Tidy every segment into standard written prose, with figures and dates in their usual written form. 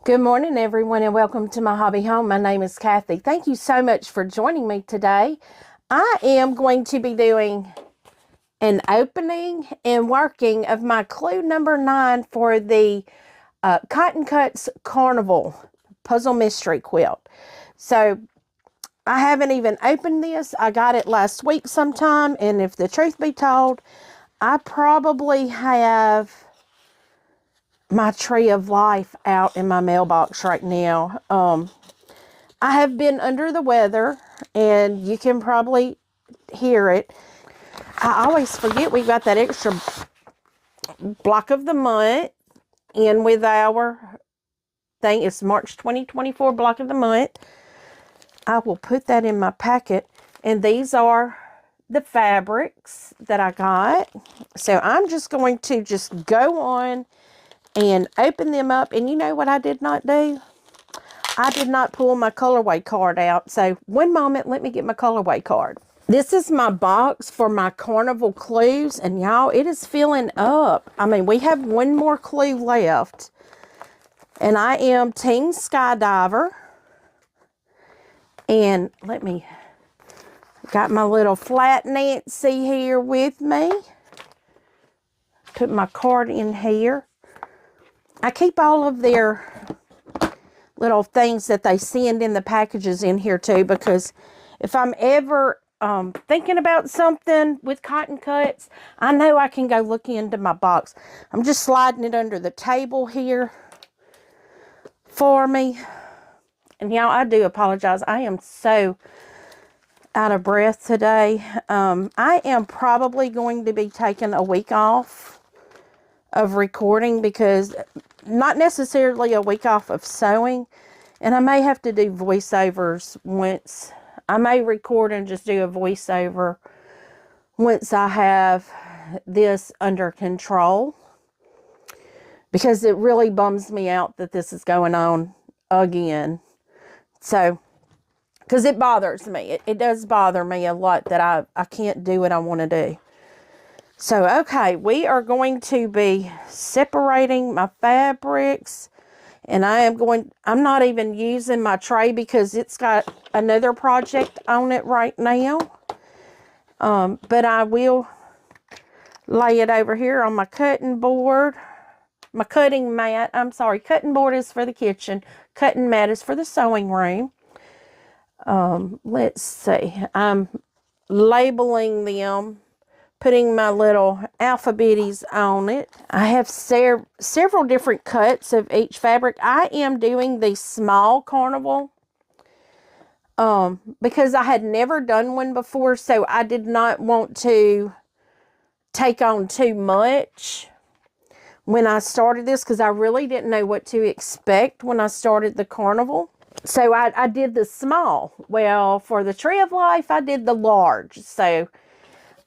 Good morning, everyone, and welcome to my hobby home. My name is Cathy. Thank you so much for joining me today. I am going to be doing an opening and working of my clue number 9 for the Cotton Cuts Carnival Puzzle Mystery Quilt. So I haven't even opened this. I got it last week sometime, and if the truth be told, I probably have my tree of life out in my mailbox right now. I have been under the weather, and you can probably hear it. I always forget we've got that extra block of the month in with our thing. It's March 2024 block of the month. I will put that in my packet, and these are the fabrics that I got. So I'm just going to just go on and open them up. And you know what I did not do? I did not pull my colorway card out. So one moment, let me get my colorway card. This is my box for my carnival clues. And y'all, it is filling up. I mean, we have one more clue left. And I am Team Skydiver. And got my little flat Nancy here with me. Put my card in here. I keep all of their little things that they send in the packages in here too, because if I'm ever thinking about something with cotton cuts, I know I can go look into my box. I'm just sliding it under the table here for me. And y'all, I do apologize. I am so out of breath today. I am probably going to be taking a week off of recording, because not necessarily a week off of sewing, and I may have to do voiceovers once. I may record and just do a voiceover once I have this under control, because it really bums me out that this is going on again. So, because it bothers me. It does bother me a lot that I can't do what I want to do. So, okay, we are going to be separating my fabrics, and I'm not even using my tray because it's got another project on it right now. But I will lay it over here on my cutting board, my cutting mat. I'm sorry, cutting board is for the kitchen. Cutting mat is for the sewing room. Let's see, I'm labeling them, putting my little alphabetties on it. I have several different cuts of each fabric. I am doing the small carnival because I had never done one before, so I did not want to take on too much when I started this, because I really didn't know what to expect when I started the carnival. So I did the small. Well, for the Tree of Life, I did the large. So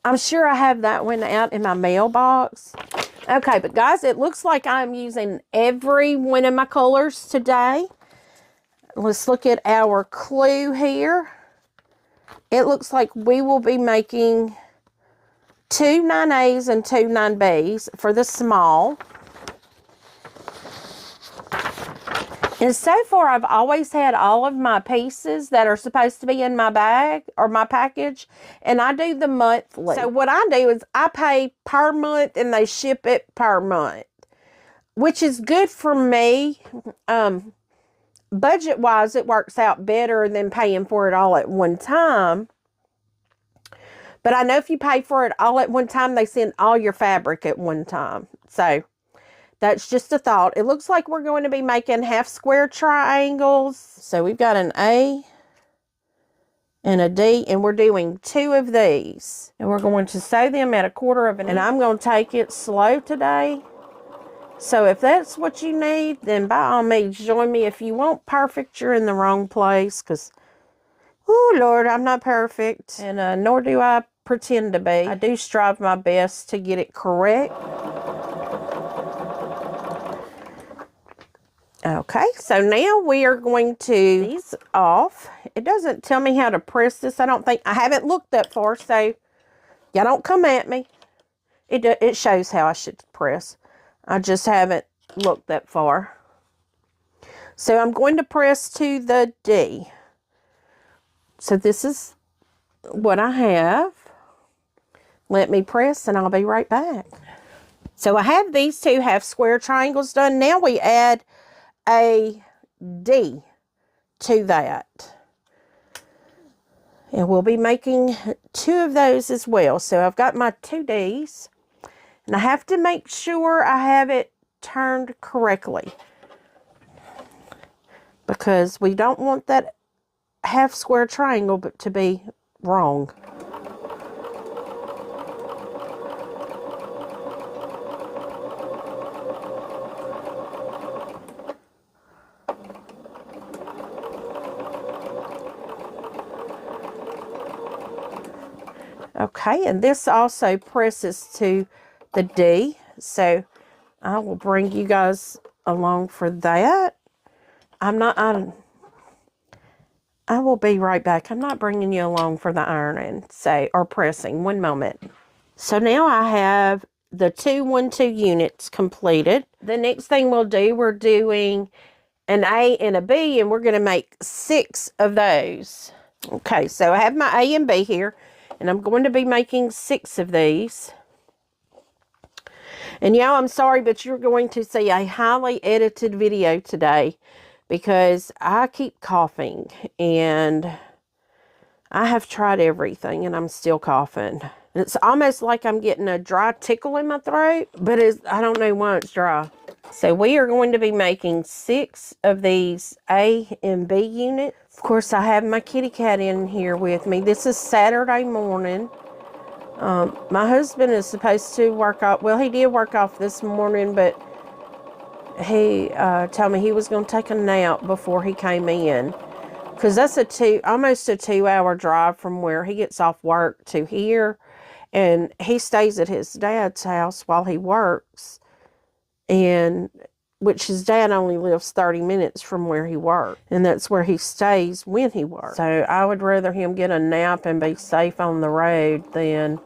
I'm sure I have that one out in my mailbox. Okay, but guys, it looks like I'm using every one of my colors today. Let's look at our clue here. It looks like we will be making 2 9As and 2 9Bs for the small. And so far, I've always had all of my pieces that are supposed to be in my bag or my package, and I do the monthly. So what I do is I pay per month and they ship it per month, which is good for me. Budget-wise, it works out better than paying for it all at one time. But I know if you pay for it all at one time, they send all your fabric at one time. So that's just a thought. It looks like we're going to be making half square triangles. So we've got an A and a D, and we're doing 2 of these. And we're going to sew them at 1/4 of an inch. And I'm going to take it slow today. So if that's what you need, then by all means, join me. If you want perfect, you're in the wrong place, because, oh Lord, I'm not perfect. And nor do I pretend to be. I do strive my best to get it correct. Okay, so now we are going to these off. It doesn't tell me how to press this. I don't think, I haven't looked that far, so y'all don't come at me. It shows how I should press. I just haven't looked that far. So I'm going to press to the D. So this is what I have. Let me press and I'll be right back. So I have these two half square triangles done. Now we add a D to that. And we'll be making 2 of those as well. So I've got my 2 Ds. And I have to make sure I have it turned correctly, because we don't want that half square triangle but to be wrong. Okay, and this also presses to the D, so I will bring you guys along for that. I will be right back. I'm not bringing you along for the ironing, or pressing. One moment. So now I have the 2 1-2 units completed. The next thing we'll do, we're doing an A and a B, and we're going to make 6 of those. Okay, so I have my A and B here, and I'm going to be making 6 of these. And y'all, I'm sorry, but you're going to see a highly edited video today because I keep coughing, and I have tried everything and I'm still coughing. It's almost like I'm getting a dry tickle in my throat, but I don't know why it's dry. So we are going to be making 6 of these A and B units. Of course, I have my kitty cat in here with me. This is Saturday morning. My husband is supposed to work off. Well, he did work off this morning, but he told me he was going to take a nap before he came in. Because that's almost a 2-hour drive from where he gets off work to here. And he stays at his dad's house while he works. And which his dad only lives 30 minutes from where he works. And that's where he stays when he works. So I would rather him get a nap and be safe on the road than...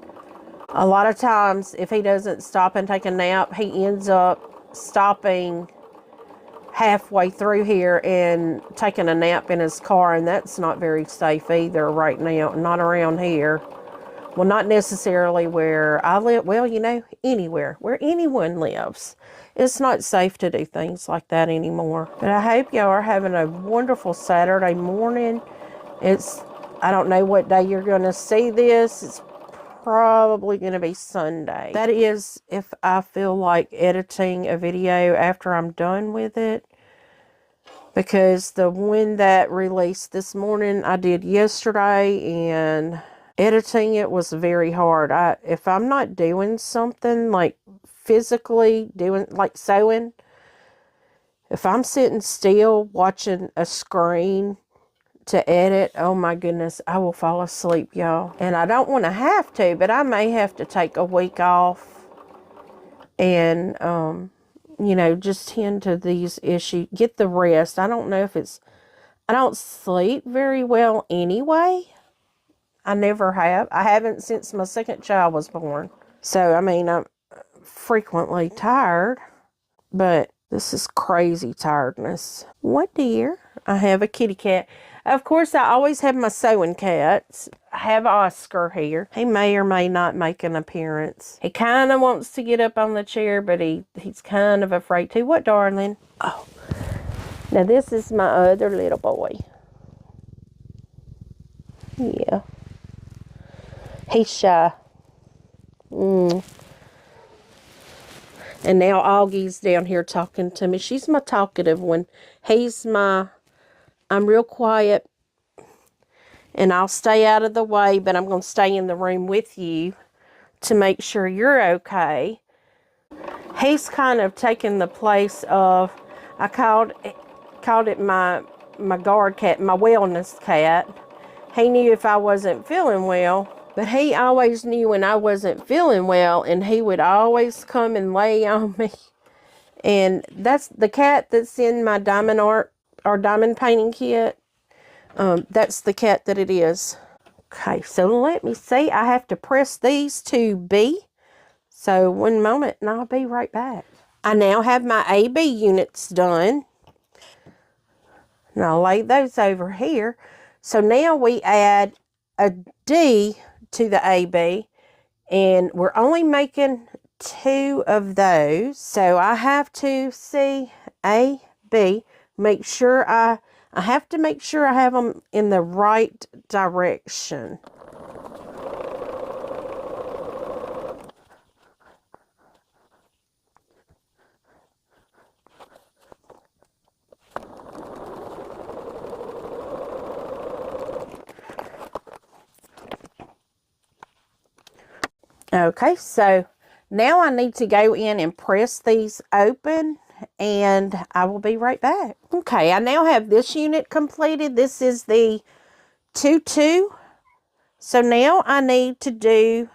A lot of times, if he doesn't stop and take a nap, he ends up stopping halfway through here and taking a nap in his car, and that's not very safe either right now, not around here. Well, not necessarily where I live. Well, you know, anywhere, where anyone lives. It's not safe to do things like that anymore. But I hope y'all are having a wonderful Saturday morning. I don't know what day you're going to see this. It's probably going to be Sunday. That is if I feel like editing a video after I'm done with it. Because the one that released this morning, I did yesterday, and editing it was very hard. If I'm not doing something like physically doing, like sewing, if I'm sitting still watching a screen to edit, oh my goodness, I will fall asleep, y'all. And I don't want to have to, but I may have to take a week off and, you know, just tend to these issues, get the rest. I don't know if I don't sleep very well anyway. I never have. I haven't since my second child was born. So, I mean, I'm frequently tired, but this is crazy tiredness. What, dear? I have a kitty cat. Of course, I always have my sewing cats. I have Oscar here. He may or may not make an appearance. He kind of wants to get up on the chair, but he's kind of afraid to. What, darling? Oh, now this is my other little boy. Yeah. He's shy. And now Augie's down here talking to me. She's my talkative one. I'm real quiet, and I'll stay out of the way, but I'm going to stay in the room with you to make sure you're okay. He's kind of taken the place of, I called it my guard cat, my wellness cat. He knew if I wasn't feeling well, but he always knew when I wasn't feeling well, and he would always come and lay on me. And that's the cat that's in my diamond art or diamond painting kit. That's the cat that it is. Okay, so let me see. I have to press these to B. So one moment and I'll be right back. I now have my AB units done. And I'll lay those over here. So now we add a D to the AB, and we're only making 2 of those. So I have to see A, B, make sure I have to make sure I have them in the right direction. Okay, so now I need to go in and press these open, and I will be right back. Okay, I now have this unit completed. This is the 2-2. So now I need to do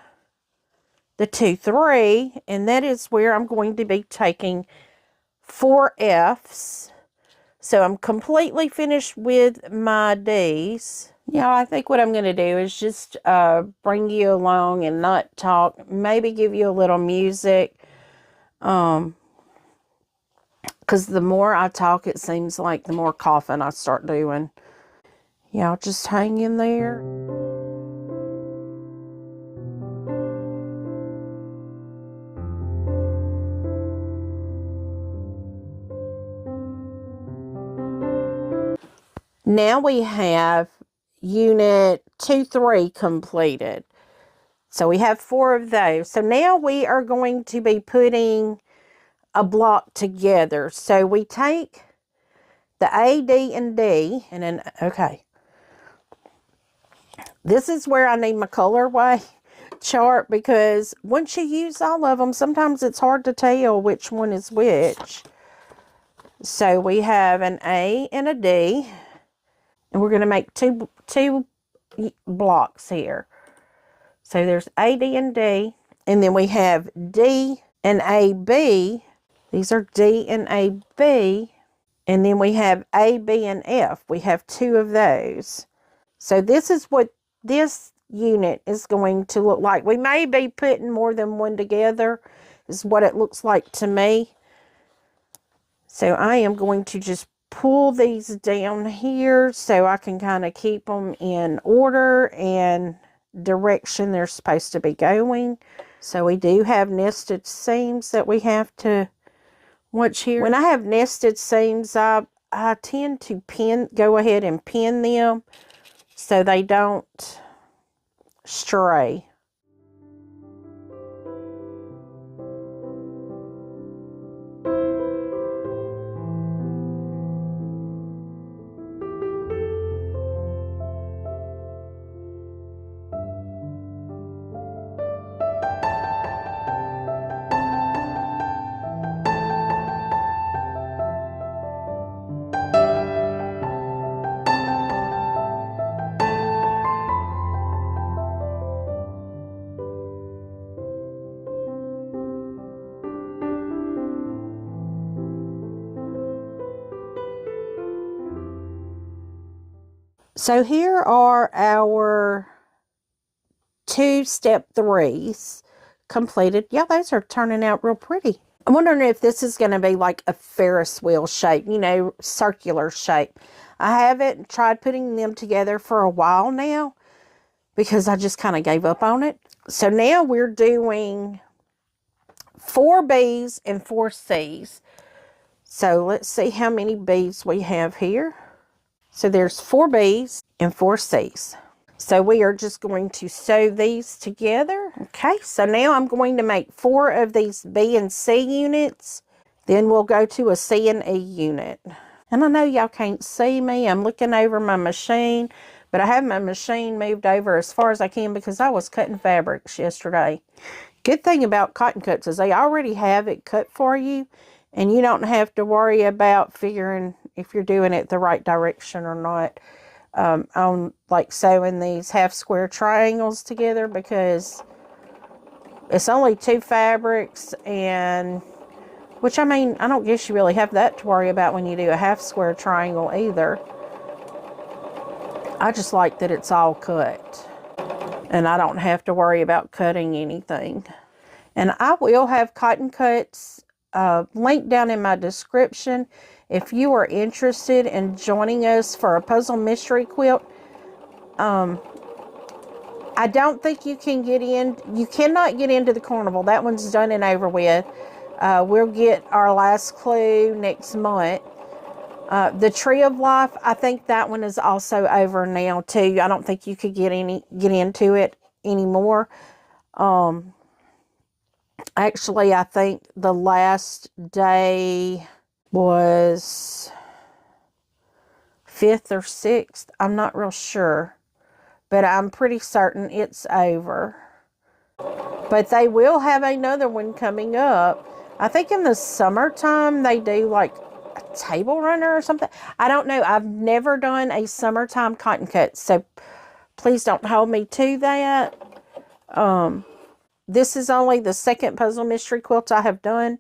the 2-3, and that is where I'm going to be taking 4 Fs. So I'm completely finished with my Ds. Yeah, I think what I'm going to do is just bring you along and not talk. Maybe give you a little music. Because the more I talk, it seems like the more coughing I start doing. Y'all just hang in there. Now we have unit 2-3 completed. So we have 4 of those. So now we are going to be putting a block together. So we take the A, D, and D, and then, okay. This is where I need my colorway chart, because once you use all of them, sometimes it's hard to tell which one is which. So we have an A and a D, and we're going to make two blocks here. So there's A, D, and D, and then we have D and AB. These are D and AB, and then we have A, B, and F. We have 2 of those. So this is what this unit is going to look like. We may be putting more than one together, is what it looks like to me. So I am going to just pull these down here so I can kind of keep them in order and direction they're supposed to be going. So we do have nested seams that we have to watch here. When I have nested seams, I tend to go ahead and pin them so they don't stray. So here are our 2 step 3s completed. Yeah, those are turning out real pretty. I'm wondering if this is going to be like a Ferris wheel shape, you know, circular shape. I haven't tried putting them together for a while now because I just kind of gave up on it. So now we're doing 4 B's and 4 C's. So let's see how many B's we have here. So there's 4 B's and 4 C's. So we are just going to sew these together. Okay, so now I'm going to make 4 of these B and C units. Then we'll go to a C and E unit. And I know y'all can't see me. I'm looking over my machine, but I have my machine moved over as far as I can because I was cutting fabrics yesterday. Good thing about cotton cuts is they already have it cut for you, and you don't have to worry about figuring if you're doing it the right direction or not. I'm like sewing these half square triangles together because it's only 2 fabrics, and which, I mean, I don't guess you really have that to worry about when you do a half square triangle either. I just like that it's all cut and I don't have to worry about cutting anything. And I will have cotton cuts linked down in my description if you are interested in joining us for a puzzle mystery quilt, I don't think you can get in. You cannot get into the carnival. That one's done and over with. We'll get our last clue next month. The Tree of Life, I think that one is also over now too. I don't think you could get into it anymore. Actually, I think the last day was 5th or 6th. I'm not real sure, but I'm pretty certain it's over. But they will have another one coming up. I think in the summertime they do like a table runner or something. I don't know. I've never done a summertime cotton cut, so please don't hold me to that. This is only the second puzzle mystery quilt I have done.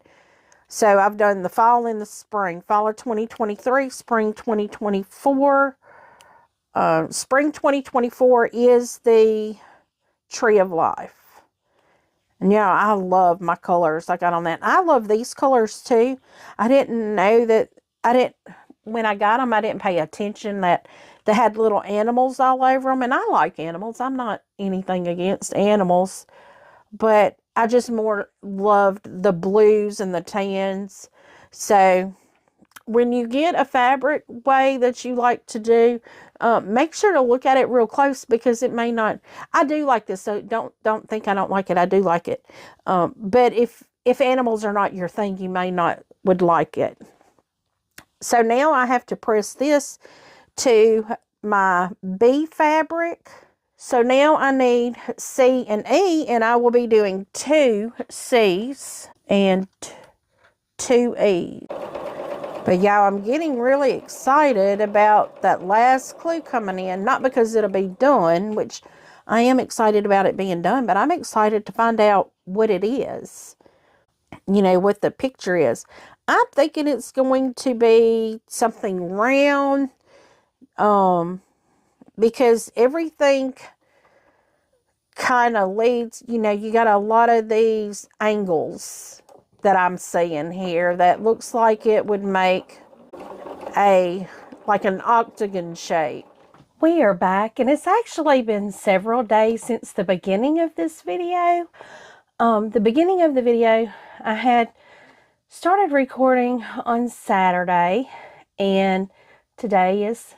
So I've done the fall and the spring. Fall of 2023, spring 2024. Spring 2024 is the Tree of Life. And yeah, I love my colors I got on that. I love these colors too. I didn't know that, when I got them, I didn't pay attention that they had little animals all over them. And I like animals. I'm not anything against animals. But I just more loved the blues and the tans. So when you get a fabric way that you like to do, make sure to look at it real close, because it may not. I do like this, so don't think I don't like it. I do like it. But if animals are not your thing, you may not would like it. So now I have to press this to my B fabric. So now I need C and E, and I will be doing 2 C's and 2 E's. But y'all, I'm getting really excited about that last clue coming in. Not because it'll be done, which I am excited about it being done, but I'm excited to find out what it is. You know, what the picture is. I'm thinking it's going to be something round. Because everything kind of leads, you know, you got a lot of these angles that I'm seeing here that looks like it would make like an octagon shape. We are back, and it's actually been several days since the beginning of this video. The beginning of the video, I had started recording on Saturday, and today is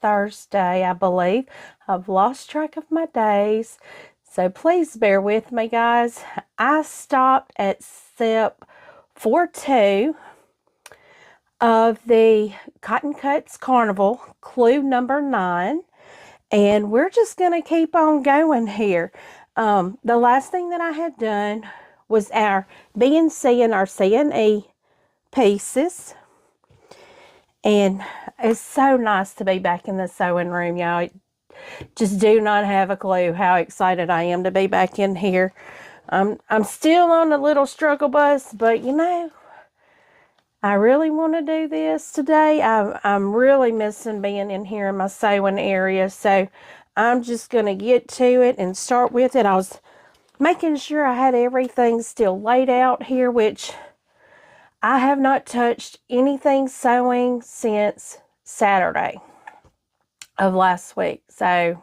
Thursday, I believe. I've lost track of my days, so please bear with me, guys. I stopped at step 4-2 of the Cotton Cuts Carnival, clue number 9, and we're just going to keep on going here. The last thing that I had done was our B and C and our C and E pieces. And it's so nice to be back in the sewing room, y'all. Just do not have a clue how excited I am to be back in here. I'm still on the little struggle bus, but you know, I really want to do this today. I'm really missing being in here in my sewing area, so I'm just going to get to it and start with it. I was making sure I had everything still laid out here, which I have not touched anything sewing since Saturday of last week. So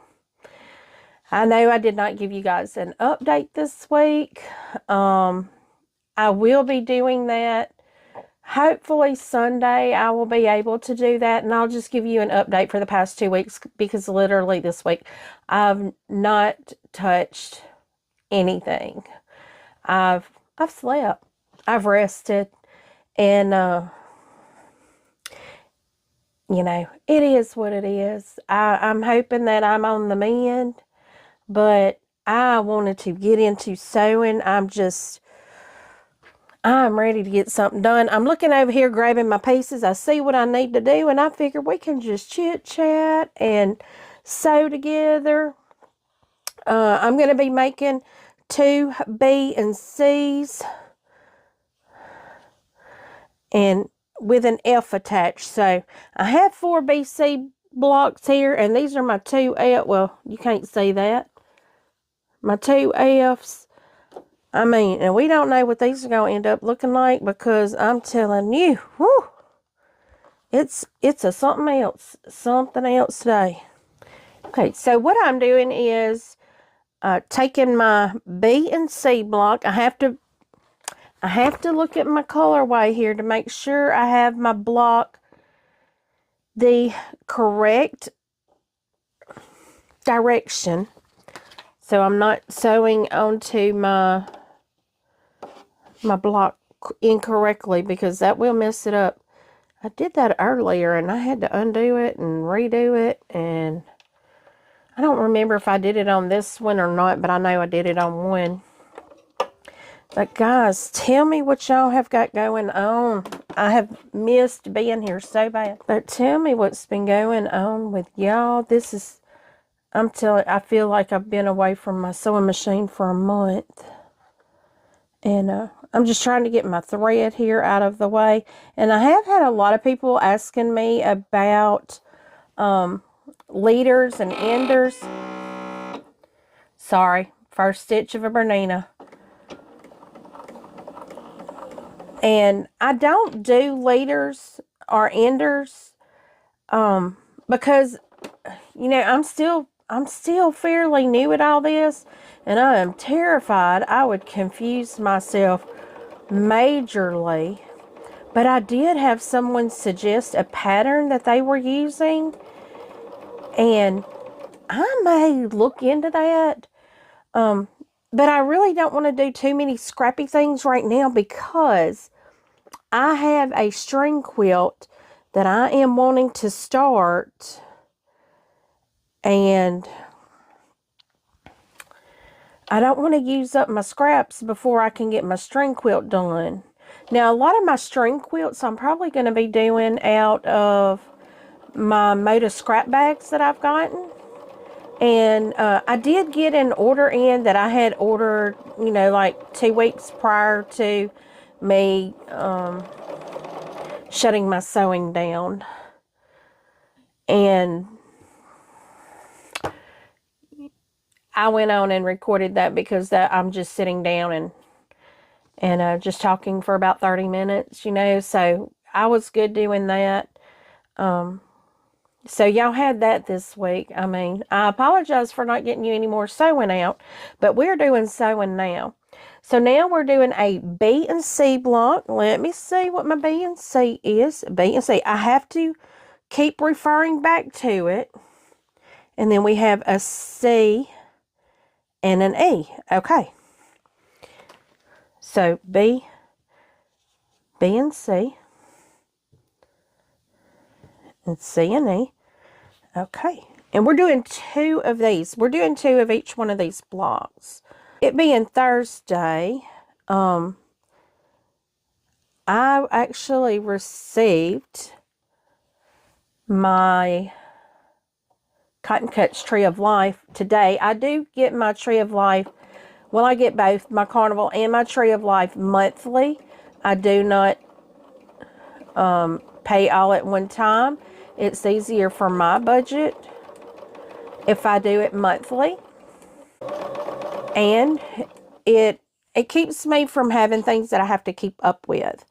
I know I did not give you guys an update this week. I will be doing that. Hopefully Sunday I will be able to do that, and I'll just give you an update for the past 2 weeks, because literally this week I've not touched anything. I've slept. I've rested. And, you know, it is what it is. I'm hoping that I'm on the mend, but I wanted to get into sewing. I'm ready to get something done. I'm looking over here, grabbing my pieces. I see what I need to do, and I figure we can just chit-chat and sew together. I'm going to be making 2 B and C's. And with an F attached. So I have 4 BC blocks here, and these are my 2 F. Well, you can't see that. My 2 F's. I mean, and we don't know what these are going to end up looking like, because I'm telling you, whew, It's a something else day. Okay, so what I'm doing is taking my B and C block. I have to look at my colorway here to make sure I have my block the correct direction, so I'm not sewing onto my block incorrectly, because that will mess it up. I did that earlier and I had to undo it and redo it, and I don't remember if I did it on this one or not, but I know I did it on one. But guys, tell me what y'all have got going on. I have missed being here so bad. But tell me what's been going on with y'all. This is, I'm telling you, I feel like I've been away from my sewing machine for a month. And I'm just trying to get my thread here out of the way. And I have had a lot of people asking me about leaders and enders. Sorry, first stitch of a Bernina. And I don't do leaders or enders because, you know, I'm still fairly new at all this, and I am terrified I would confuse myself majorly. But I did have someone suggest a pattern that they were using, and I may look into that. But I really don't want to do too many scrappy things right now, because I have a string quilt that I am wanting to start, and I don't want to use up my scraps before I can get my string quilt done. Now, a lot of my string quilts I'm probably going to be doing out of my Moda scrap bags that I've gotten. And I did get an order in that I had ordered, you know, like 2 weeks prior to me shutting my sewing down. And I went on and recorded that, because I'm just sitting down and just talking for about 30 minutes, you know, so I was good doing that. So y'all had that this week. I mean, I apologize for not getting you any more sewing out, but we're doing sewing now. So now we're doing a B and C block. Let me see what my B and C is. B and C. I have to keep referring back to it. And then we have a C and an E. Okay. So B and C, and C and E. Okay. And we're doing 2 of these. We're doing 2 of each one of these blocks. It being Thursday, I actually received my Cotton Cuts Tree of Life today. I do get my Tree of Life, well, I get both my Carnival and my Tree of Life monthly. I do not pay all at one time. It's easier for my budget if I do it monthly. And it keeps me from having things that I have to keep up with.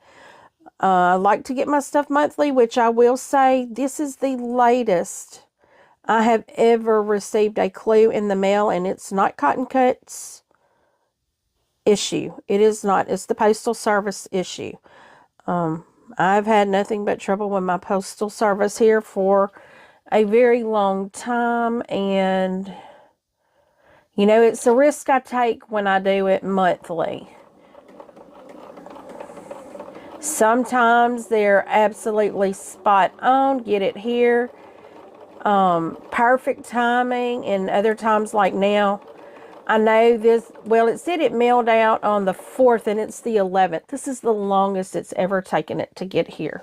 I like to get my stuff monthly, which I will say this is the latest I have ever received a clue in the mail, and it's not Cotton Cuts issue. It is not. It's the Postal Service issue. I've had nothing but trouble with my postal service here for a very long time, and you know, it's a risk I take when I do it monthly. Sometimes they're absolutely spot on, get it here, perfect timing, and other times like now, I know this, well, it said it mailed out on the 4th, and it's the 11th. This is the longest it's ever taken it to get here.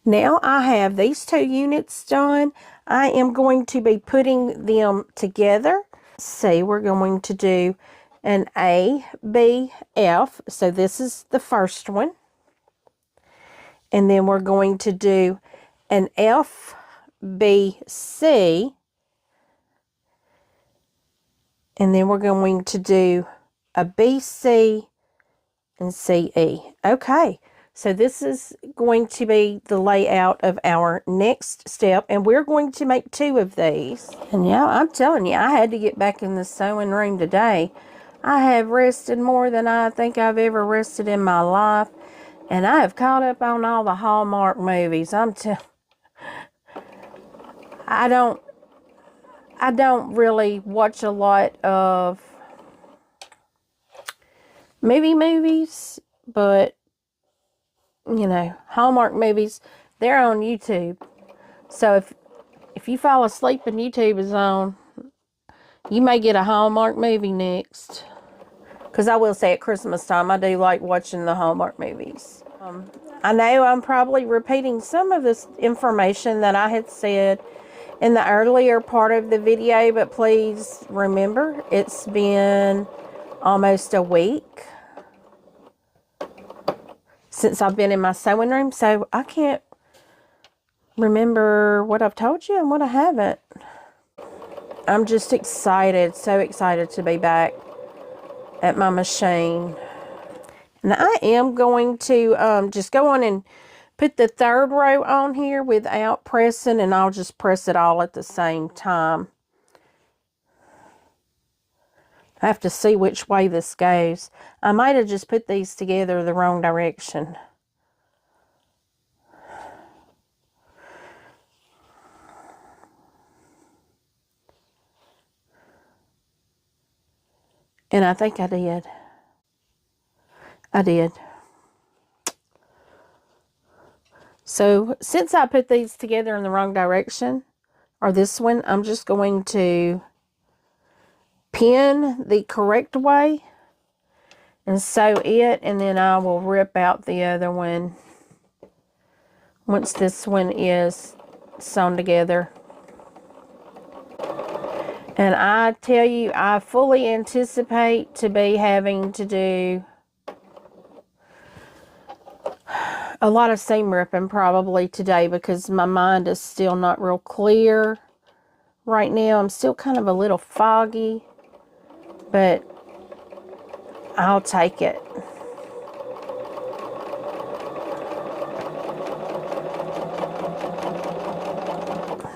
Now I have these 2 units done. I am going to be putting them together. See, we're going to do an A, B, F. So this is the first one. And then we're going to do an F, B, C. And then we're going to do a B, C, and C, E. Okay, So this is going to be the layout of our next step, and we're going to make 2 of these. And yeah, I'm telling you, I had to get back in the sewing room today. I have rested more than I think I've ever rested in my life, and I have caught up on all the Hallmark movies. I don't really watch a lot of movies, but you know, Hallmark movies, they're on YouTube. So if you fall asleep and YouTube is on, you may get a Hallmark movie next. Because I will say at Christmas time, I do like watching the Hallmark movies. I know I'm probably repeating some of this information that I had said in the earlier part of the video, but please remember, it's been almost a week since I've been in my sewing room, so I can't remember what I've told you and what I haven't. I'm just excited, so excited to be back at my machine. And I am going to just go on and put the 3rd row on here without pressing, and I'll just press it all at the same time. I have to see which way this goes. I might have just put these together the wrong direction. And I think I did. I did. So since I put these together in the wrong direction, or this one, I'm just going to pin the correct way and sew it, and then I will rip out the other one once this one is sewn together. And I tell you, I fully anticipate to be having to do a lot of seam ripping probably today, because my mind is still not real clear right now. I'm still kind of a little foggy, but I'll take it.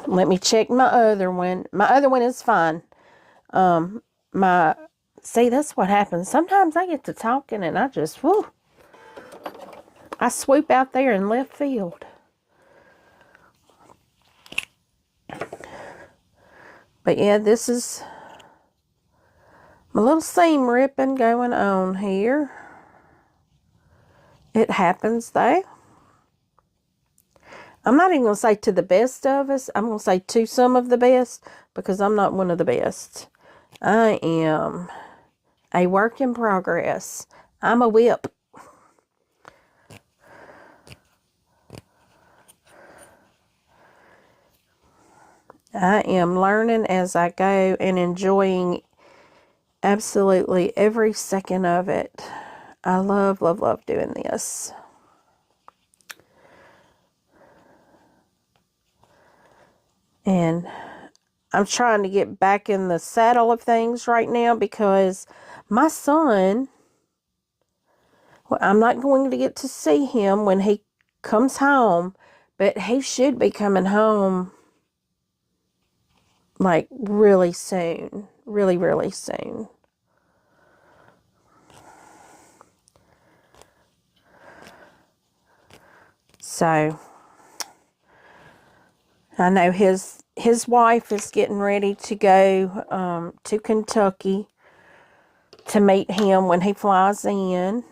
Let me check my other one. My other one is fine. See, that's what happens. Sometimes I get to talking and I just, whoo, I swoop out there in left field. But yeah, this is my little seam ripping going on here. It happens though. I'm not even going to say to the best of us. I'm going to say to some of the best, because I'm not one of the best. I am a work in progress. I'm a whip. I am learning as I go and enjoying absolutely every second of it. I love, love, love doing this. And I'm trying to get back in the saddle of things right now, because my son, well, I'm not going to get to see him when he comes home, but he should be coming home like really soon. Really, really soon. So I know his wife is getting ready to go to Kentucky to meet him when he flies in.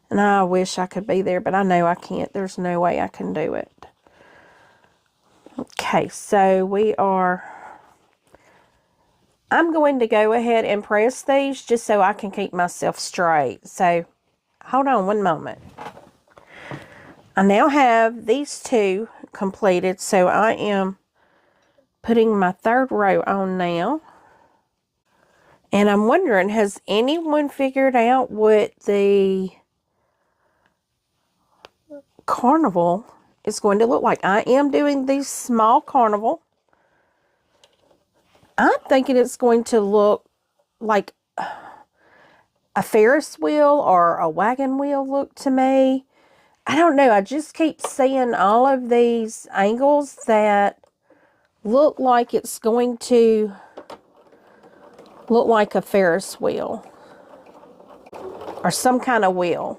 And I wish I could be there, but I know I can't. There's no way I can do it. Okay, so I'm going to go ahead and press these just so I can keep myself straight. So hold on one moment. I now have these 2 completed, so I am putting my 3rd row on now. And I'm wondering, has anyone figured out what the carnival is going to look like? I am doing the small carnival. I'm thinking it's going to look like a Ferris wheel or a wagon wheel look to me. I don't know. I just keep seeing all of these angles that look like it's going to look like a Ferris wheel or some kind of wheel.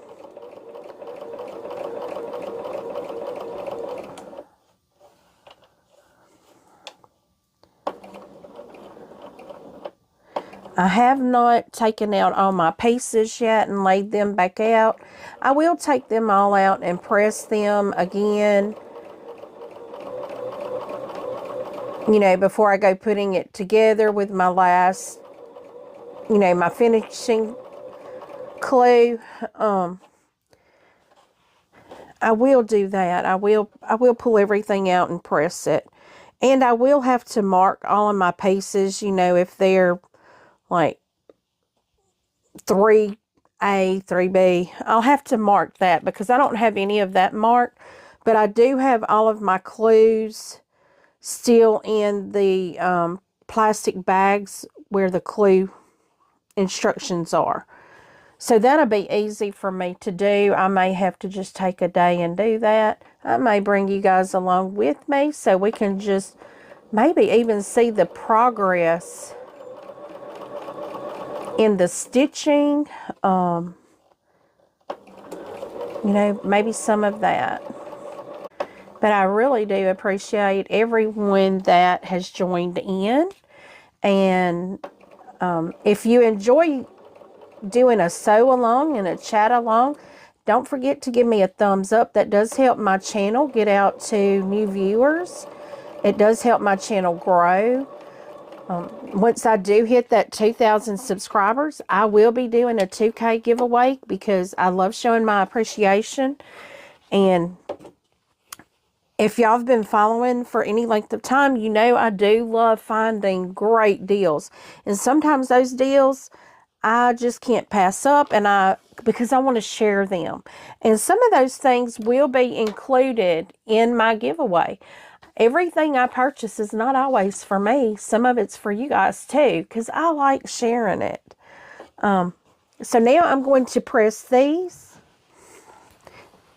I have not taken out all my pieces yet and laid them back out. I will take them all out and press them again, you know, before I go putting it together with my last, you know, my finishing glue. I will do that. I will pull everything out and press it. And I will have to mark all of my pieces, you know, if they're like 3A, 3B. I'll have to mark that because I don't have any of that marked. But I do have all of my clues still in the plastic bags where the clue instructions are. So that'll be easy for me to do. I may have to just take a day and do that. I may bring you guys along with me so we can just maybe even see the progress in the stitching. You know, maybe some of that. But I really do appreciate everyone that has joined in. And if you enjoy doing a sew along and a chat along, don't forget to give me a thumbs up. That does help my channel get out to new viewers. It does help my channel grow. Once I do hit that 2,000 subscribers, I will be doing a 2K giveaway because I love showing my appreciation. And if y'all have been following for any length of time, you know I do love finding great deals. And sometimes those deals I just can't pass up, and because I want to share them. And some of those things will be included in my giveaway. Everything I purchase is not always for me. Some of it's for you guys too, because I like sharing it. So now I'm going to press these.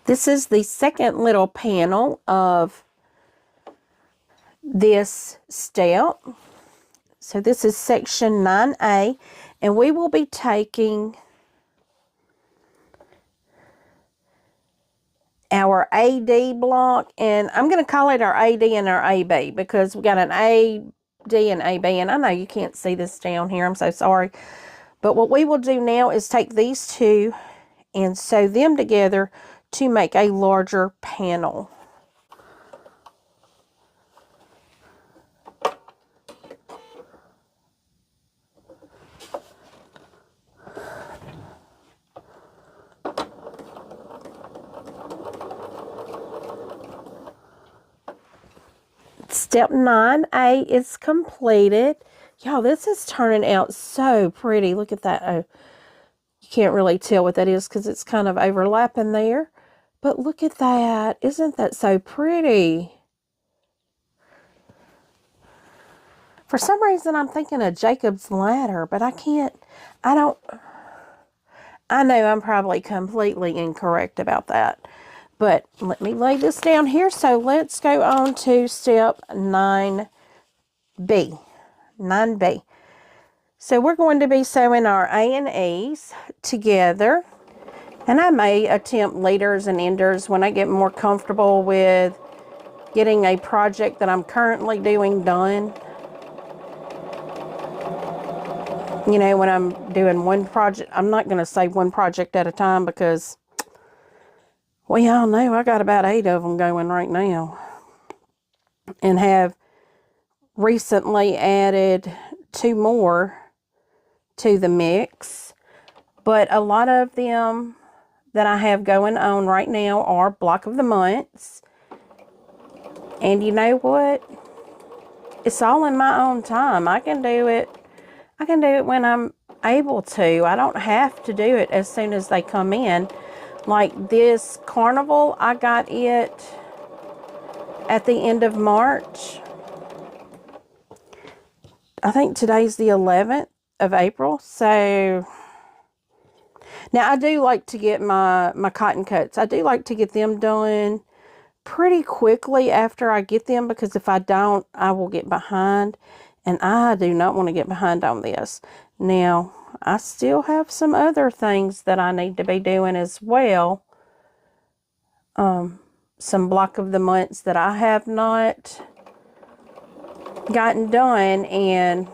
This is the second little panel of this step. So this is section 9A, and we will be taking our AD block, and I'm going to call it our AD and our AB because we got an AD and AB, and I know you can't see this down here. I'm so sorry. But what we will do now is take these two and sew them together to make a larger panel. Step 9A is completed. Y'all, this is turning out so pretty. Look at that. Oh, you can't really tell what that is because it's kind of overlapping there. But look at that. Isn't that so pretty? For some reason, I'm thinking of Jacob's Ladder, but I know I'm probably completely incorrect about that. But let me lay this down here. So let's go on to step 9B. 9B. So we're going to be sewing our A and E's together. And I may attempt leaders and enders when I get more comfortable with getting a project that I'm currently doing done. You know, when I'm doing one project, I'm not going to say one project at a time because we all know I got about 8 of them going right now. And have recently added 2 more to the mix. But a lot of them that I have going on right now are block of the months. And you know what? It's all in my own time. I can do it when I'm able to. I don't have to do it as soon as they come in. Like this Carnival, I got it at the end of March. I think today's the 11th of April. So Now, I do like to get my cotton cuts. I do like to get them done pretty quickly after I get them, because if I don't, I will get behind. And I do not want to get behind on this. Now, I still have some other things that I need to be doing as well. Some block of the months that I have not gotten done. And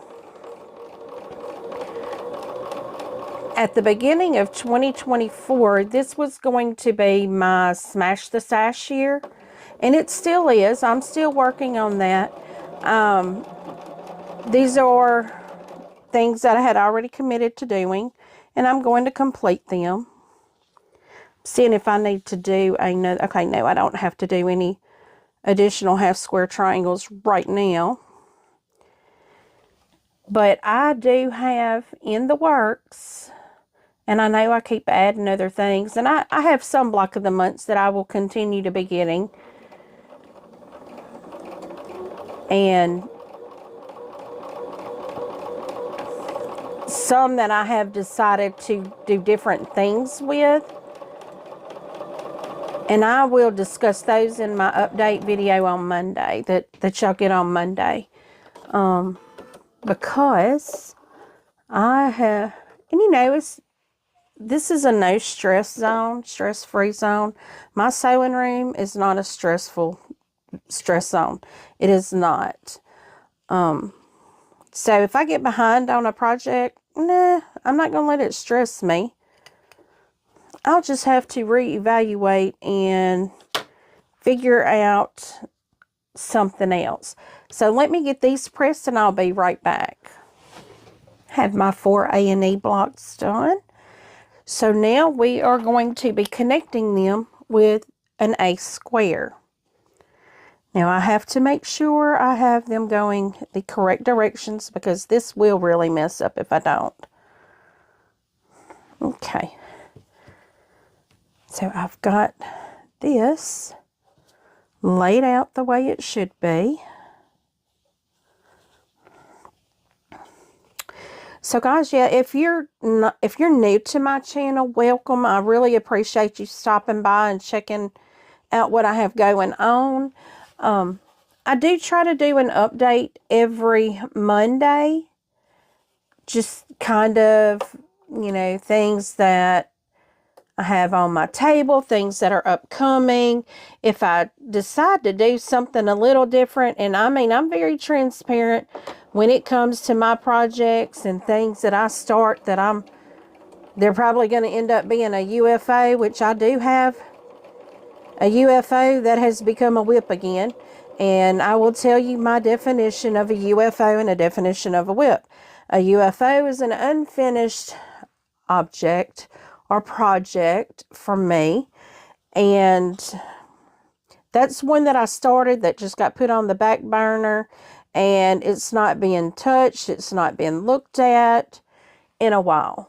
at the beginning of 2024, this was going to be my Smash the Sash year. And it still is. I'm still working on that. These are things that I had already committed to doing, and I'm going to complete them. Seeing if I need to do another. Okay, no, I don't have to do any additional half square triangles right now. But I do have in the works, and I know I keep adding other things, and I have some block of the months that I will continue to be getting. And some that I have decided to do different things with. And I will discuss those in my update video on Monday, that y'all get on Monday. Because I have, and you know, this is a no stress zone, stress-free zone. My sewing room is not a stress zone. It is not. So if I get behind on a project, nah, I'm not going to let it stress me. I'll just have to reevaluate and figure out something else. So let me get these pressed and I'll be right back. Have my 4 A&E blocks done. So now we are going to be connecting them with an A square. Now I have to make sure I have them going the correct directions, because this will really mess up if I don't. Okay. So I've got this laid out the way it should be. So guys, yeah, if you're new to my channel, welcome. I really appreciate you stopping by and checking out what I have going on. I do try to do an update every Monday. Just kind of, you know, things that I have on my table, things that are upcoming. If I decide to do something a little different, and I mean, I'm very transparent when it comes to my projects and things that I start that they're probably going to end up being a UFO, which I do have a UFO that has become a whip again. And I will tell you my definition of a UFO and a definition of a whip. A UFO is an unfinished object or project for me. And that's one that I started that just got put on the back burner. And it's not being touched. It's not being looked at in a while.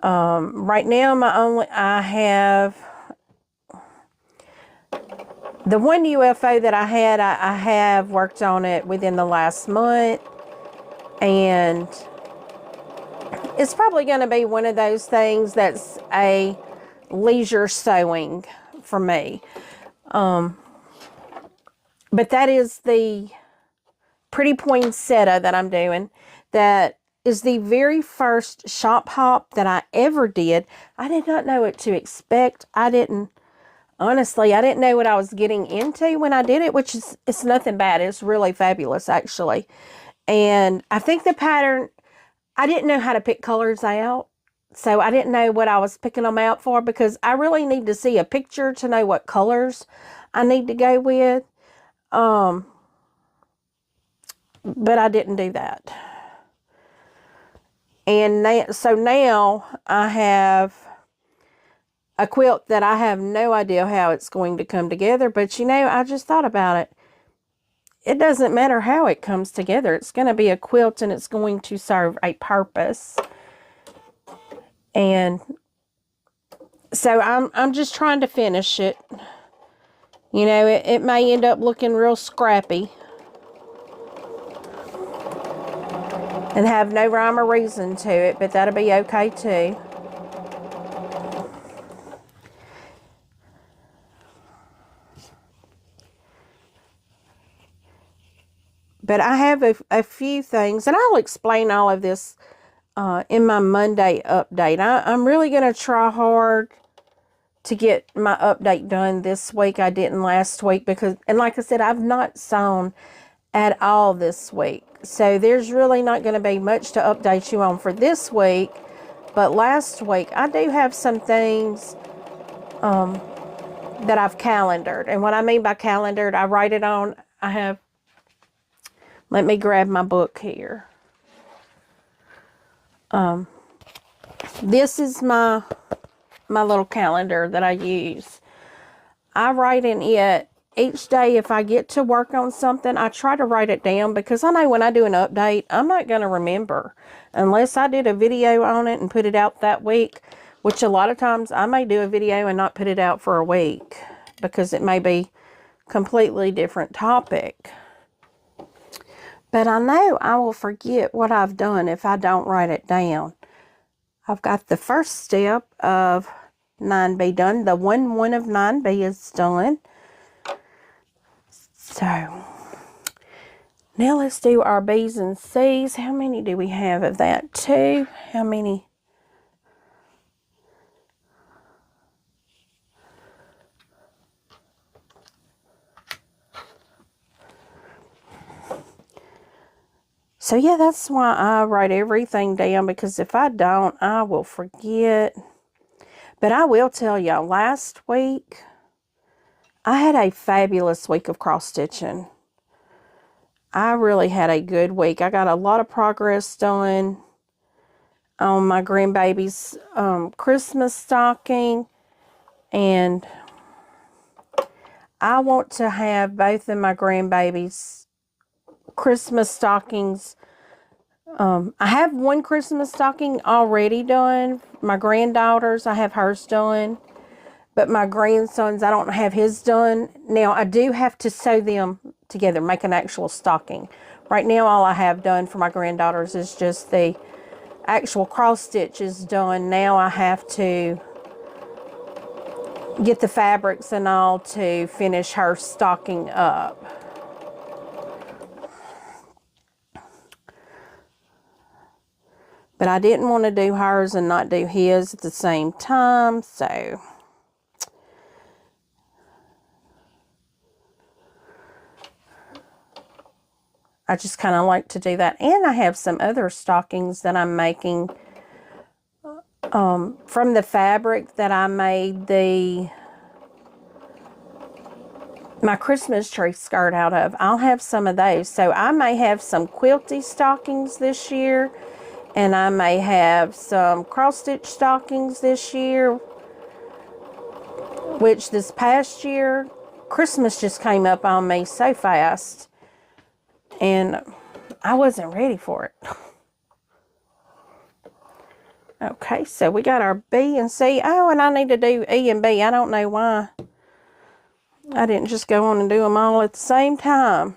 Right now, I have the one UFO that I had, I have worked on it within the last month. And it's probably going to be one of those things that's a leisure sewing for me. But that is the pretty poinsettia that I'm doing. That is the very first shop hop that I ever did. I did not know what to expect. Honestly, I didn't know what I was getting into when I did it, which is, it's nothing bad. It's really fabulous, actually. And I think the pattern, I didn't know how to pick colors out. So I didn't know what I was picking them out for, because I really need to see a picture to know what colors I need to go with. But I didn't do that. And so now I have a quilt that I have no idea how it's going to come together. But you know, I just thought about it. It doesn't matter how it comes together. It's going to be a quilt and it's going to serve a purpose. And so I'm just trying to finish it. You know, it may end up looking real scrappy and have no rhyme or reason to it, but that'll be okay too. But I have a few things, and I'll explain all of this in my Monday update. I'm really going to try hard to get my update done this week. I didn't last week because, and like I said, I've not sewn at all this week. So there's really not going to be much to update you on for this week. But last week, I do have some things that I've calendared. And what I mean by calendared, I write it on. I have, let me grab my book here. This is my little calendar that I use. I write in it each day. If I get to work on something, I try to write it down, because I know when I do an update, I'm not going to remember unless I did a video on it and put it out that week, which a lot of times I may do a video and not put it out for a week because it may be a completely different topic. But I know I will forget what I've done if I don't write it down. I've got the first step of 9B done. The 1 of 9B is done. So, now let's do our B's and C's. How many do we have of that? 2. How many? So yeah, that's why I write everything down, because if I don't, I will forget. But I will tell y'all, last week, I had a fabulous week of cross-stitching. I really had a good week. I got a lot of progress done on my grandbaby's Christmas stocking. And I want to have both of my grandbabies' Christmas stockings. I have one Christmas stocking already done. My granddaughter's, I have hers done. But my grandson's, I don't have his done. Now, I do have to sew them together, make an actual stocking. Right now, all I have done for my granddaughters is just the actual cross stitches done. Now I have to get the fabrics and all to finish her stocking up. But I didn't want to do hers and not do his at the same time, so I just kind of like to do that. And I have some other stockings that I'm making from the fabric that I made my Christmas tree skirt out of. I'll have some of those. So I may have some quilty stockings this year. And I may have some cross-stitch stockings this year, which this past year, Christmas just came up on me so fast, and I wasn't ready for it. Okay, so we got our B and C. Oh, and I need to do E and B. I don't know why I didn't just go on and do them all at the same time.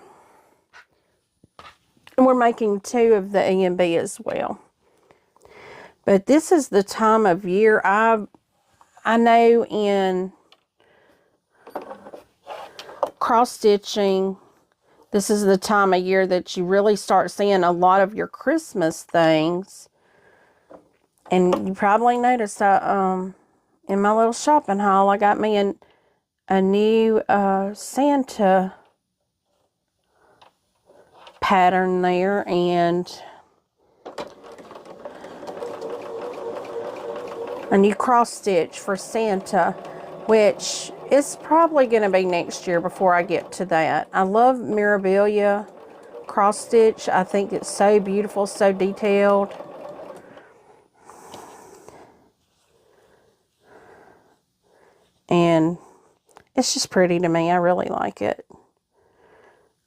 And we're making 2 of the E and B as well. But this is the time of year. I know in cross-stitching, this is the time of year that you really start seeing a lot of your Christmas things. And you probably noticed in my little shopping haul, I got me a new Santa pattern there, and a new cross stitch for Santa, which is probably going to be next year before I get to that. I love Mirabilia cross stitch. I think it's so beautiful, so detailed. And it's just pretty to me. I really like it.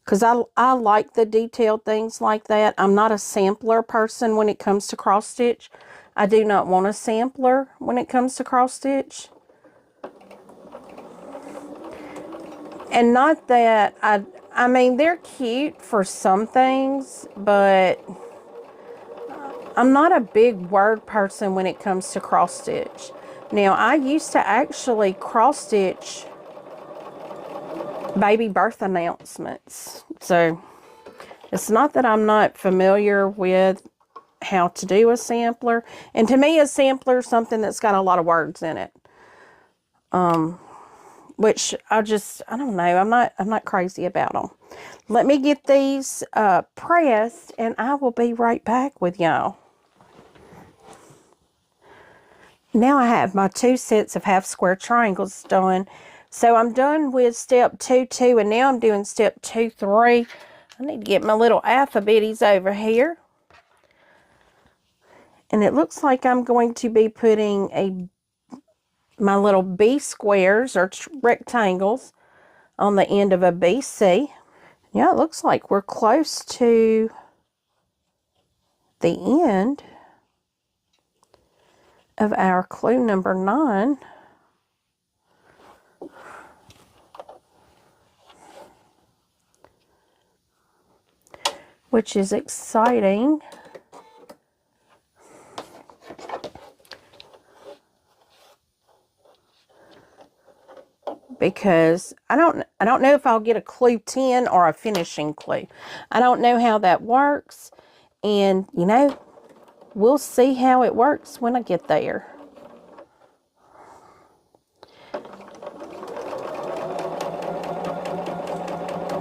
Because I like the detailed things like that. I'm not a sampler person when it comes to cross stitch. I do not want a sampler when it comes to cross stitch. And not that, I mean, they're cute for some things, but I'm not a big word person when it comes to cross stitch. Now, I used to actually cross stitch baby birth announcements. So, It's not that I'm not familiar with how to do a sampler. And to me, a sampler is something that's got a lot of words in it. Which I don't know. I'm not crazy about them. Let me get these pressed, and I will be right back with y'all. Now I have my 2 sets of half square triangles done. So I'm done with step 2, and now I'm doing step 2, 3. I need to get my little alphabetties over here. And it looks like I'm going to be putting my little B squares or rectangles on the end of a BC. Yeah, it looks like we're close to the end of our clue number 9. Which is exciting. Because I don't know if I'll get a clue 10 or a finishing clue. I don't know how that works. And, you know, we'll see how it works when I get there.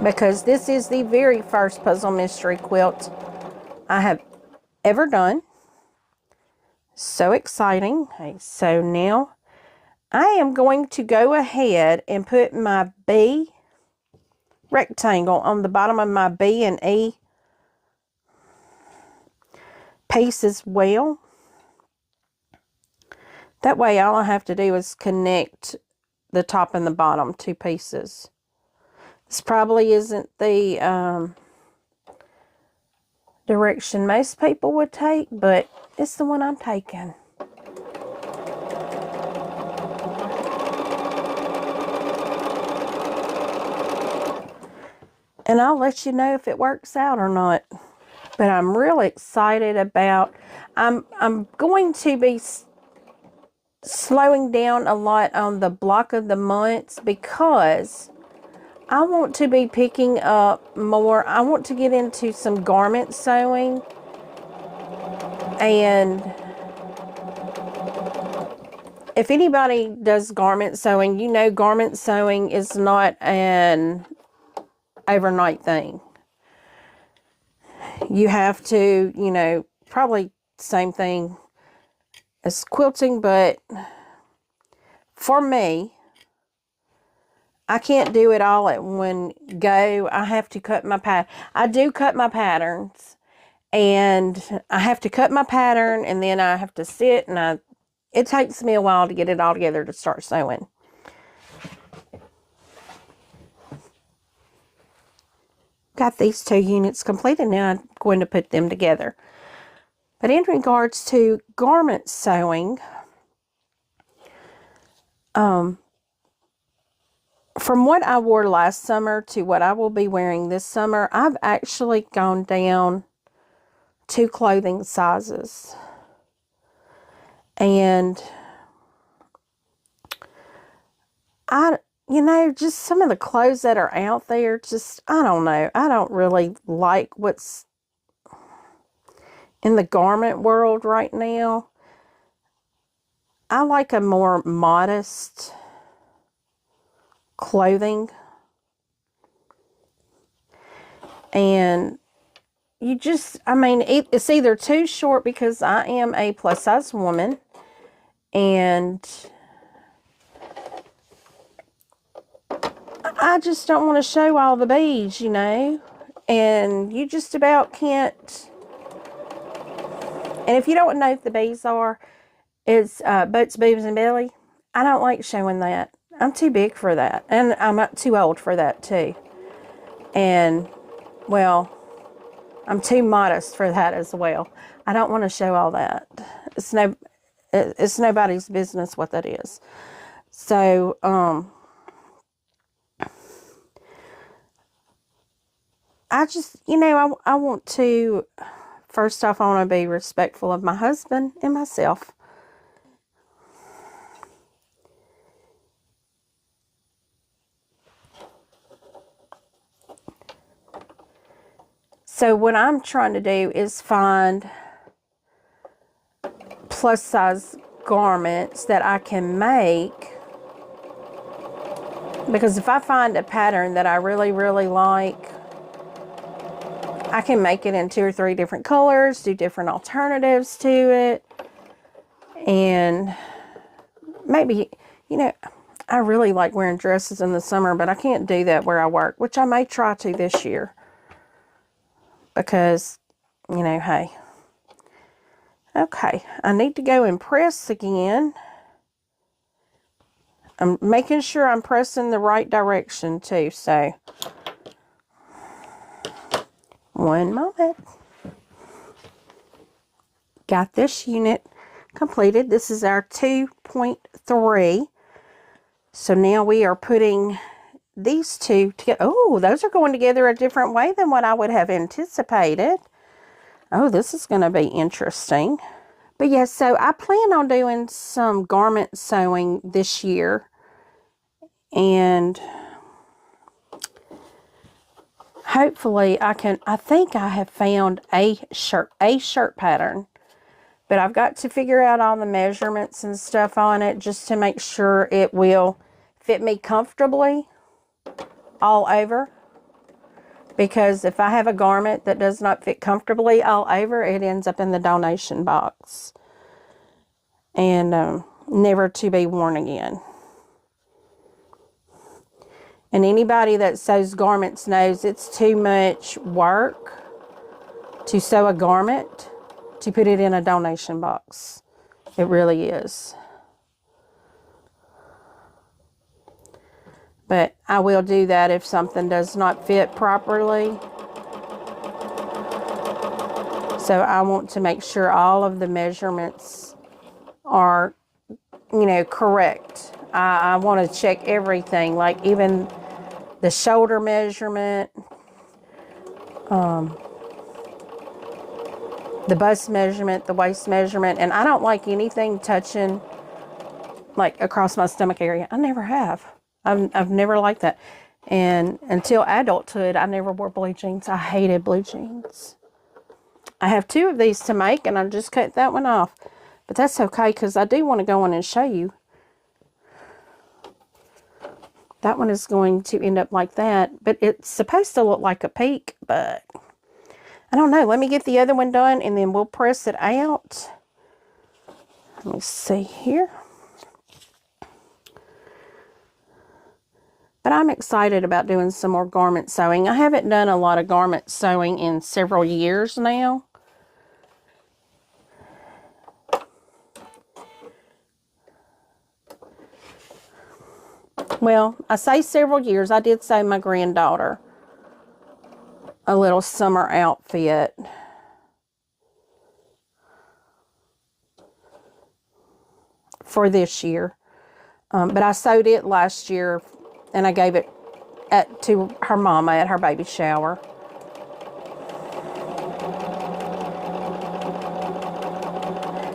Because this is the very first puzzle mystery quilt I have ever done. So exciting. Okay, so now I am going to go ahead and put my B rectangle on the bottom of my B and E piece as well. That way all I have to do is connect the top and the bottom 2 pieces. This probably isn't the direction most people would take, but it's the one I'm taking. And I'll let you know if it works out or not. But I'm really excited about, I'm going to be slowing down a lot on the block of the months because I want to be picking up more. I want to get into some garment sewing. And if anybody does garment sewing, you know garment sewing is not an overnight thing. You have to, you know, probably same thing as quilting, but for me, I can't do it all at one go. I have to cut my pattern. I do cut my patterns, and I have to cut my pattern, and then I have to sit, and it takes me a while to get it all together to start sewing. Got these 2 units completed. Now I'm going to put them together. But in regards to garment sewing, from what I wore last summer to what I will be wearing this summer, I've actually gone down 2 clothing sizes. And you know, just some of the clothes that are out there, just, I don't know. I don't really like what's in the garment world right now. I like a more modest clothing. And you just, I mean, it's either too short because I am a plus size woman. And I just don't want to show all the beads, you know. And you just about can't. And if you don't know what the beads are, it's butts, boobs, and belly. I don't like showing that. I'm too big for that. And I'm too old for that too. And, well, I'm too modest for that as well. I don't want to show all that. It's nobody's business what that is. So, I just, you know, I want to, first off, I want to be respectful of my husband and myself. So what I'm trying to do is find plus size garments that I can make, because if I find a pattern that I really, really like, I can make it in 2 or 3 different colors, do different alternatives to it, and maybe, you know, I really like wearing dresses in the summer, but I can't do that where I work, which I may try to this year, because, you know, hey. Okay, I need to go and press again. I'm making sure I'm pressing the right direction too, so one moment. Got this unit completed. This is our 2.3. So now we are putting these two together. Oh, those are going together a different way than what I would have anticipated. Oh, this is going to be interesting. But yes, so I plan on doing some garment sewing this year. And hopefully I think I have found a shirt pattern. But I've got to figure out all the measurements and stuff on it just to make sure it will fit me comfortably all over. Because if I have a garment that does not fit comfortably all over, it ends up in the donation box. And never to be worn again. And anybody that sews garments knows it's too much work to sew a garment to put it in a donation box. It really is. But I will do that if something does not fit properly. So I want to make sure all of the measurements are, you know, correct. I want to check everything, like even the shoulder measurement, the bust measurement, the waist measurement, and I don't like anything touching like across my stomach area. I never have. I've never liked that. And until adulthood, I never wore blue jeans. I hated blue jeans. I have 2 of these to make, and I just cut that one off. But that's okay, because I do want to go on and show you. That one is going to end up like that. But it's supposed to look like a peak, but I don't know. Let me get the other one done, and then we'll press it out. Let me see here. But I'm excited about doing some more garment sewing. I haven't done a lot of garment sewing in several years now. Well, I say several years. I did sew my granddaughter a little summer outfit. For this year. But I sewed it last year, and I gave it to her mama at her baby shower.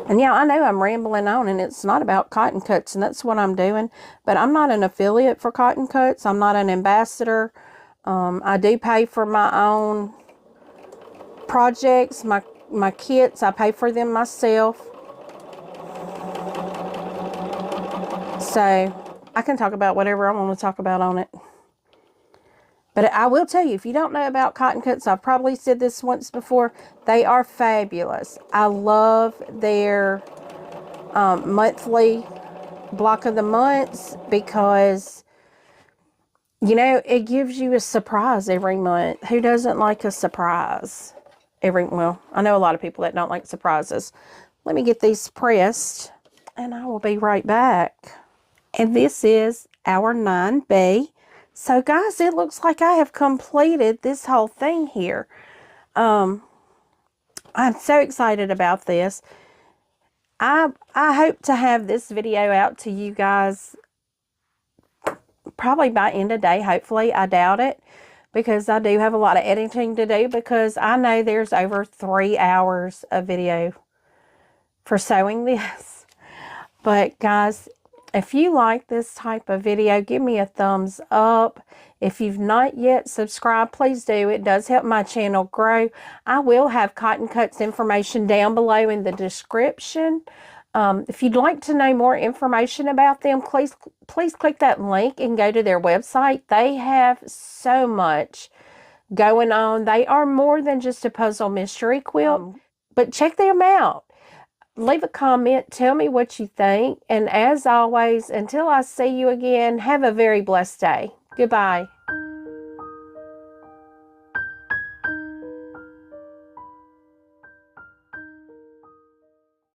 And yeah, I know I'm rambling on, and it's not about cotton cuts, and that's what I'm doing. But I'm not an affiliate for Cotton Cuts. I'm not an ambassador. I do pay for my own projects, my kits. I pay for them myself. So I can talk about whatever I want to talk about on it. But I will tell you, if you don't know about Cotton Cuts, I've probably said this once before, they are fabulous. I love their monthly block of the months because, you know, it gives you a surprise every month. Who doesn't like a surprise? Well, I know a lot of people that don't like surprises. Let me get these pressed, and I will be right back. And this is our 9B. So guys, it looks like I have completed this whole thing here. I'm so excited about this. I hope to have this video out to you guys probably by end of day, hopefully. I doubt it, because I do have a lot of editing to do, because I know there's over 3 hours of video for sewing this. But guys, If you like this type of video, give me a thumbs up. If you've not yet subscribed, please do. It does help my channel grow. I will have Cotton Cuts information down below in the description. If you'd like to know more information about them, please click that link and go to their website. They have so much going on. They are more than just a puzzle mystery quilt, but check them out. Leave a comment, tell me what you think, and as always, until I see you again, have a very blessed day. Goodbye.